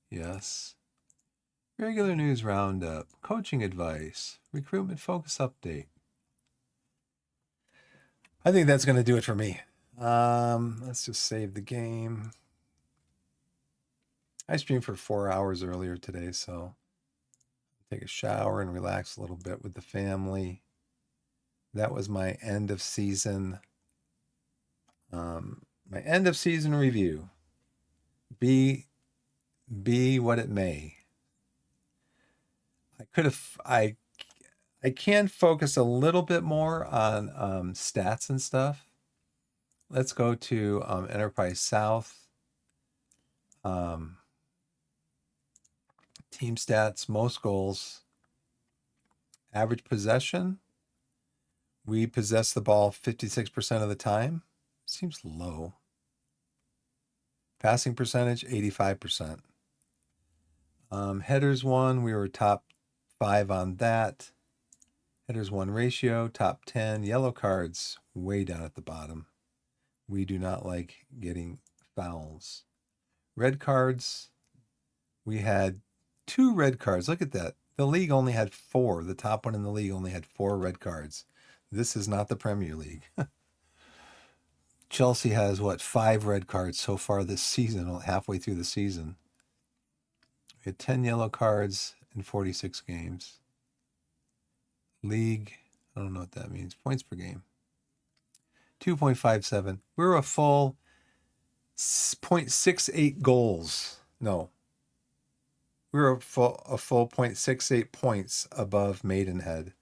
Yes. Regular news roundup. Coaching advice. Recruitment focus update. I think that's going to do it for me. Let's just save the game. I streamed for 4 hours earlier today, so take a shower and relax a little bit with the family. That was my end of season. My end of season review. Be what it may. I can focus a little bit more on stats and stuff. Let's go to Enterprise South. Team stats, most goals, average possession. We possess the ball 56% of the time. Seems low. Passing percentage, 85%. Headers won, we were top 5 on that. Headers won ratio, top 10. Yellow cards, way down at the bottom. We do not like getting fouls. Red cards, we had 2 red cards. Look at that. The league only had 4. The top one in the league only had 4 red cards. This is not the Premier League. Chelsea has, 5 red cards so far this season, halfway through the season. We had 10 yellow cards in 46 games. League, I don't know what that means. Points per game. 2.57. We're a full 0.68 goals. No. We're a full 0.68 points above Maidenhead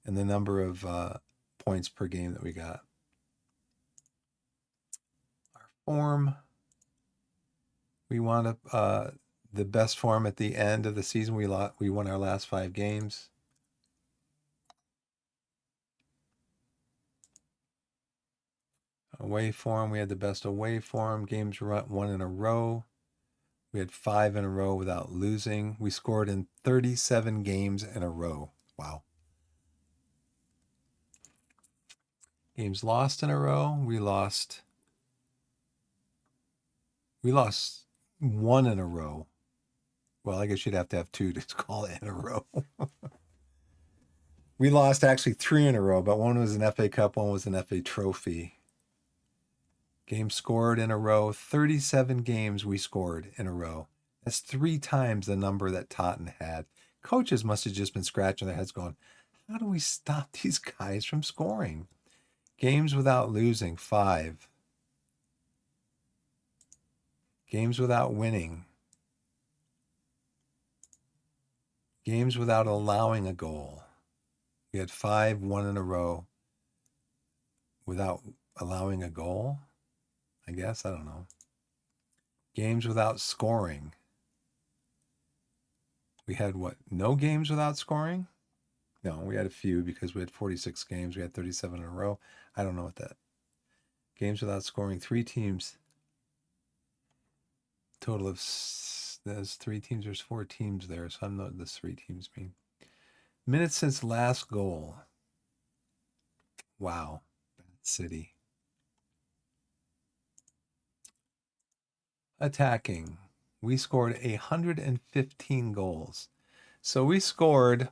in the number of points per game that we got. Our form, we wound up the best form at the end of the season. We won our last 5 games. Away form, we had the best away form. Games won in a row. We had 5 in a row without losing. We scored in 37 games in a row. Wow. Games lost in a row. We lost 1 in a row. Well, I guess you'd have to have 2 to call it in a row. We lost actually 3 in a row, but one was an FA Cup, one was an FA Trophy. Games scored in a row, 37 games we scored in a row. That's 3 times the number that Totten had. Coaches must have just been scratching their heads going, how do we stop these guys from scoring? Games without losing, 5. Games without winning. Games without allowing a goal. We had 5 won in a row without allowing a goal. I guess, I don't know. Games without scoring. We had no games without scoring? No, we had a few because we had 46 games. We had 37 in a row. I don't know what that. Games without scoring, 3 teams. Total of, there's 3 teams, there's 4 teams there, so I don't know what this 3 teams mean. Minutes since last goal. Wow. Bad City. Attacking. We scored 115 goals. So we scored,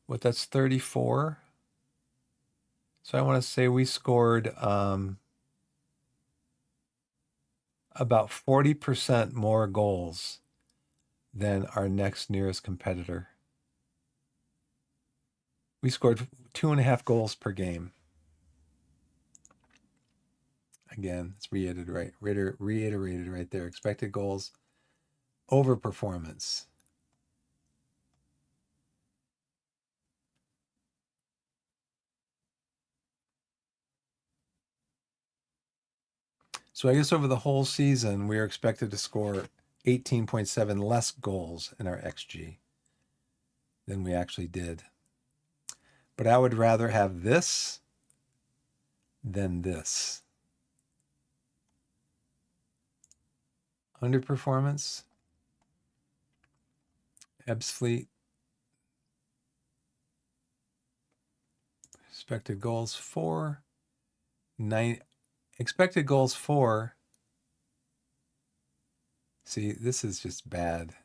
that's 34. So I want to say we scored about 40% more goals than our next nearest competitor. We scored 2.5 goals per game. Again, it's reiterated right there. Expected goals, overperformance. So I guess over the whole season, we are expected to score 18.7 less goals in our XG than we actually did. But I would rather have this than this. Underperformance. Ebbs Fleet. Expected goals 4. 9. Expected goals 4. See, this is just bad.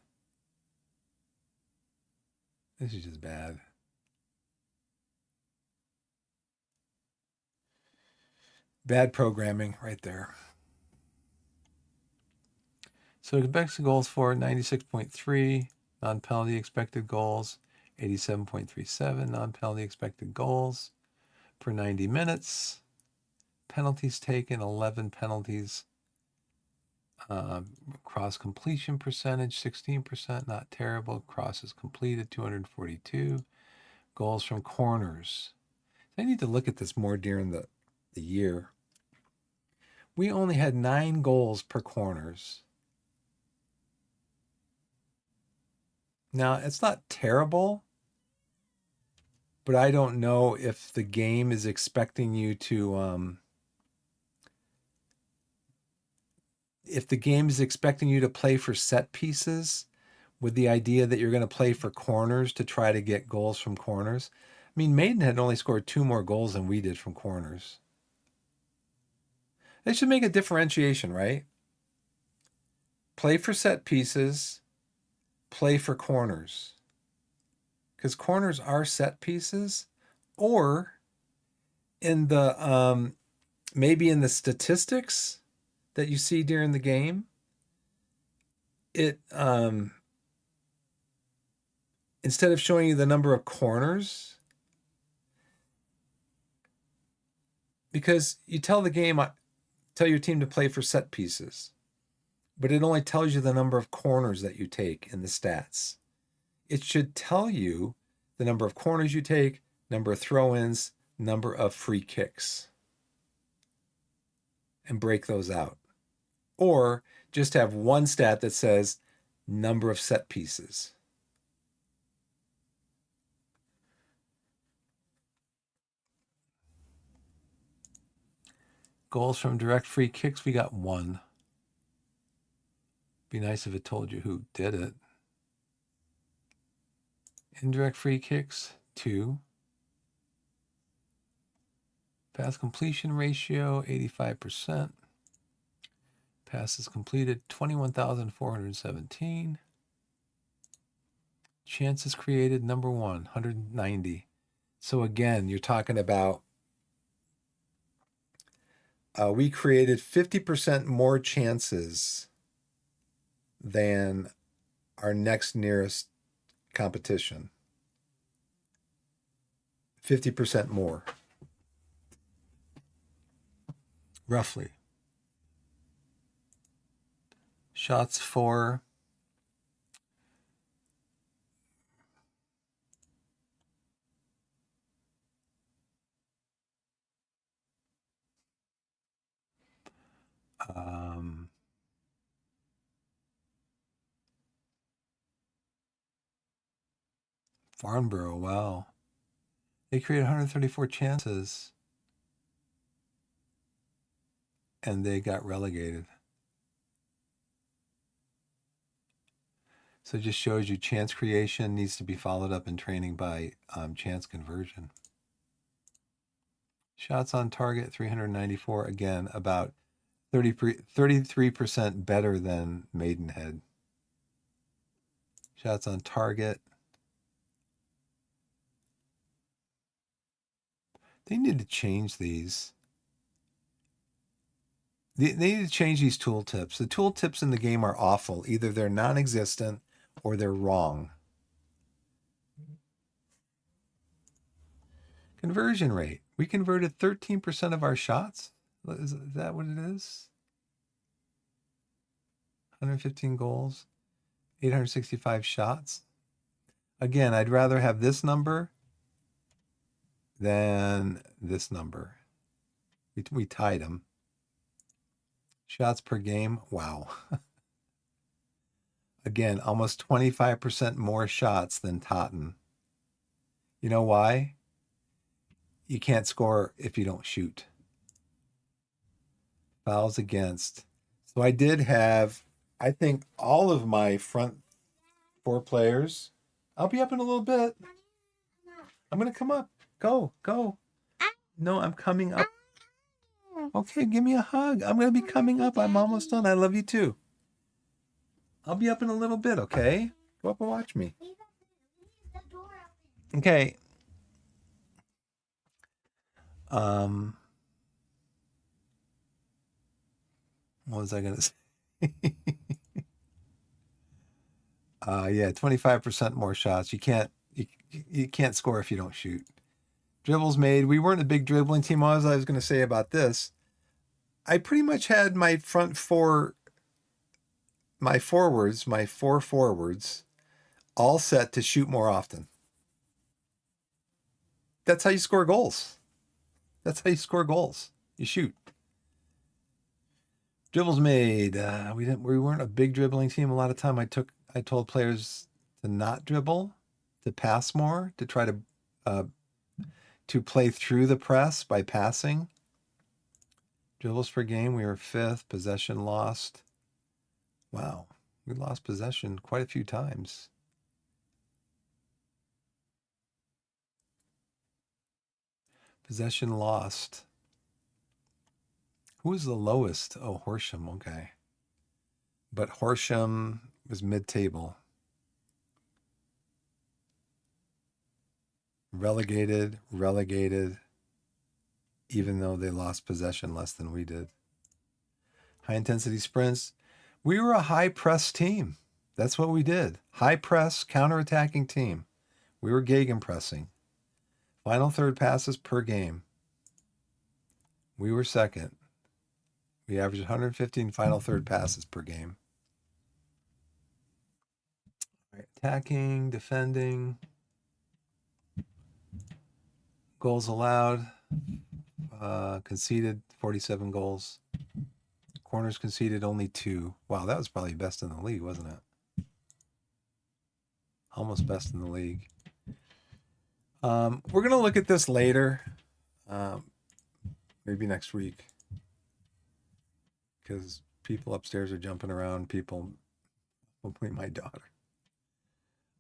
This is just bad. Bad programming right there. So expected goals for 96.3, non-penalty expected goals, 87.37 non-penalty expected goals per 90 minutes. Penalties taken, 11 penalties. Cross completion percentage, 16%, not terrible. Crosses completed, 242. Goals from corners. I need to look at this more during the year. We only had 9 goals per corners. Now, it's not terrible, but I don't know if the game is expecting you to play for set pieces with the idea that you're going to play for corners to try to get goals from corners. I mean, Maidenhead only scored 2 more goals than we did from corners. They should make a differentiation, right? Play for set pieces, play for corners. Because corners are set pieces, or in the maybe in the statistics that you see during the game, it instead of showing you the number of corners, because you tell your team to play for set pieces, but it only tells you the number of corners that you take in the stats. It should tell you the number of corners you take, number of throw-ins, number of free kicks, and break those out. Or just have one stat that says number of set pieces. Goals from direct free kicks, we got 1. Be nice if it told you who did it. Indirect free kicks, 2. Pass completion ratio, 85%. Passes completed, 21,417. Chances created, number 1, 190. So again, you're talking about we created 50% more chances than our next nearest competition. 50% more. Roughly. Shots for Farnborough, wow. They created 134 chances and they got relegated. So it just shows you chance creation needs to be followed up in training by chance conversion. Shots on target, 394. Again, about 33% better than Maidenhead. Shots on target. They need to change these. They need to change these tooltips. The tooltips in the game are awful. Either they're non-existent or they're wrong. Conversion rate. We converted 13% of our shots. Is that what it is? 115 goals, 865 shots. Again, I'd rather have this number than this number. We tied them. Shots per game, wow. Again, almost 25% more shots than Totten. You know why? You can't score if you don't shoot. Fouls against. So I did have, I think, all of my front 4 players. I'll be up in a little bit. I'm going to come up. Go. No, I'm coming up. Okay, give me a hug. I'm going to be coming up. I'm almost done. I love you too. I'll be up in a little bit, okay? Go up and watch me. Okay. What was I going to say? Yeah, 25% more shots. You can't score if you don't shoot. Dribbles made. We weren't a big dribbling team. All I was going to say about this, I pretty much had my front four, my four forwards, all set to shoot more often. That's how you score goals. That's how you score goals. You shoot. Dribbles made. We weren't a big dribbling team. A lot of time I told players to not dribble, to pass more, to try to play through the press by passing. Dribbles per game, we were 5th. Possession lost. Wow, we lost possession quite a few times. Possession lost. Who was the lowest? Oh, Horsham. Okay. But Horsham was mid-table. Relegated, even though they lost possession less than we did. High intensity sprints. We were a high press team. That's what we did. High press, counter-attacking team. We were gegenpressing. Final third passes per game. We were second. We averaged 115 final third passes per game. All right, attacking, defending. Goals allowed. Conceded 47 goals. Corners conceded only 2. Wow, that was probably best in the league, wasn't it? Almost best in the league. We're going to look at this later. Maybe next week. Because people upstairs are jumping around. People, hopefully my daughter.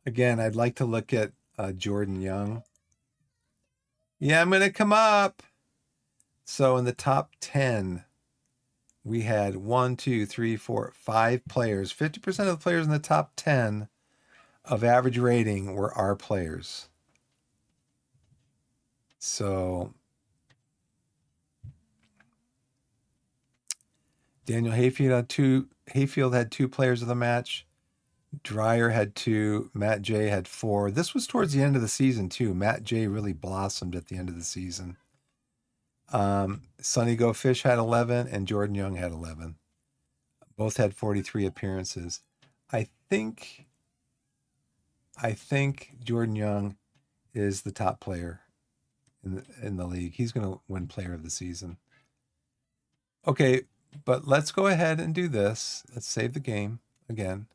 Again, I'd like to look at Jordan Young. Yeah, I'm going to come up. So in the top 10, we had 1, 2, 3, 4, 5 players. 50% of the players in the top 10 of average rating were our players. So Daniel Hayfield had 2 players of the match. Dreyer had 2. Matt J had 4. This was towards the end of the season too. Matt J really blossomed at the end of the season. Sonny Go Fish had 11 and Jordan Young had 11. Both had 43 appearances. I think Jordan Young is the top player in the league. He's going to win player of the season. Okay, but let's go ahead and do this. Let's save the game again.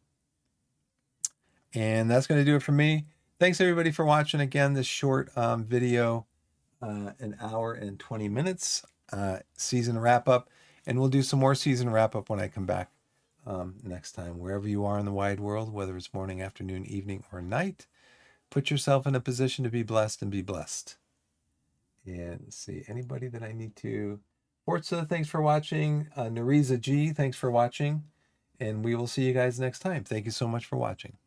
And that's going to do it for me. Thanks everybody for watching again this short video, an hour and 20 minutes, season wrap up. And we'll do some more season wrap up when I come back next time. Wherever you are in the wide world, whether it's morning, afternoon, evening, or night, put yourself in a position to be blessed and be blessed. And let's see, anybody that I need to... Forza, thanks for watching. Nariza G, thanks for watching. And we will see you guys next time. Thank you so much for watching.